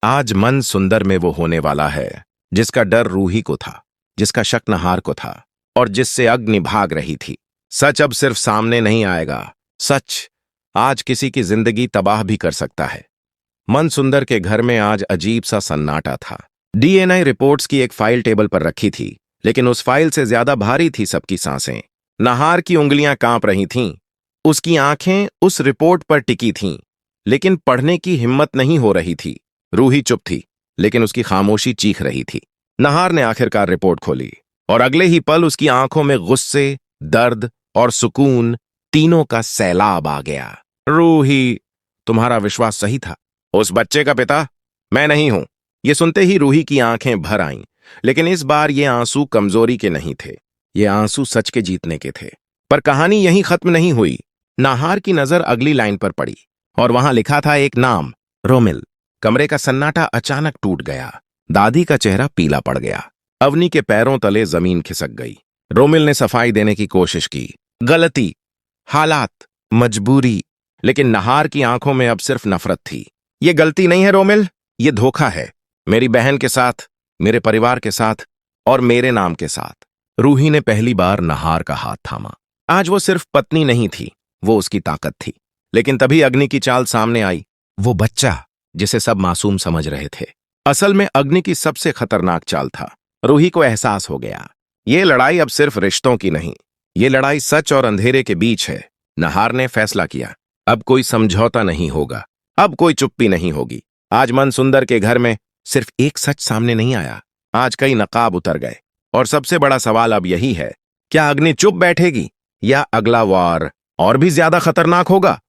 आज मन सुंदर में वो होने वाला है जिसका डर रूही को था, जिसका शक नहार को था और जिससे अग्नि भाग रही थी। सच अब सिर्फ सामने नहीं आएगा, सच आज किसी की जिंदगी तबाह भी कर सकता है। मन सुंदर के घर में आज अजीब सा सन्नाटा था। डीएनए रिपोर्ट्स की एक फाइल टेबल पर रखी थी, लेकिन उस फाइल से ज्यादा भारी थी सबकी सांसें। नहार की उंगलियां कांप रही थीं, उसकी आंखें उस रिपोर्ट पर टिकी थीं, लेकिन पढ़ने की हिम्मत नहीं हो रही थी। रूही चुप थी, लेकिन उसकी खामोशी चीख रही थी। नहार ने आखिरकार रिपोर्ट खोली और अगले ही पल उसकी आंखों में गुस्से, दर्द और सुकून तीनों का सैलाब आ गया। रूही, तुम्हारा विश्वास सही था। उस बच्चे का पिता मैं नहीं हूं। ये सुनते ही रूही की आंखें भर आईं, लेकिन इस बार ये आंसू कमजोरी के नहीं थे, ये आंसू सच के जीतने के थे। पर कहानी यहीं खत्म नहीं हुई। नाहार की नजर अगली लाइन पर पड़ी और वहां लिखा था एक नाम, रोमिल। कमरे का सन्नाटा अचानक टूट गया। दादी का चेहरा पीला पड़ गया। अवनी के पैरों तले जमीन खिसक गई। रोमिल ने सफाई देने की कोशिश की। गलती, हालात, मजबूरी, लेकिन नहार की आंखों में अब सिर्फ नफरत थी। ये गलती नहीं है रोमिल, ये धोखा है। मेरी बहन के साथ, मेरे परिवार के साथ और मेरे नाम के साथ। रूही ने पहली बार नहार का हाथ थामा। आज वो सिर्फ पत्नी नहीं थी, वो उसकी ताकत थी। लेकिन तभी अग्नि की चाल सामने आई। वो बच्चा जिसे सब मासूम समझ रहे थे, असल में अग्नि की सबसे खतरनाक चाल था। रूही को एहसास हो गया, ये लड़ाई अब सिर्फ रिश्तों की नहीं, ये लड़ाई सच और अंधेरे के बीच है। नहार ने फैसला किया, अब कोई समझौता नहीं होगा, अब कोई चुप्पी नहीं होगी। आज मन सुंदर के घर में सिर्फ एक सच सामने नहीं आया, आज कई नकाब उतर गए। और सबसे बड़ा सवाल अब यही है, क्या अग्नि चुप बैठेगी या अगला वार और भी ज्यादा खतरनाक होगा?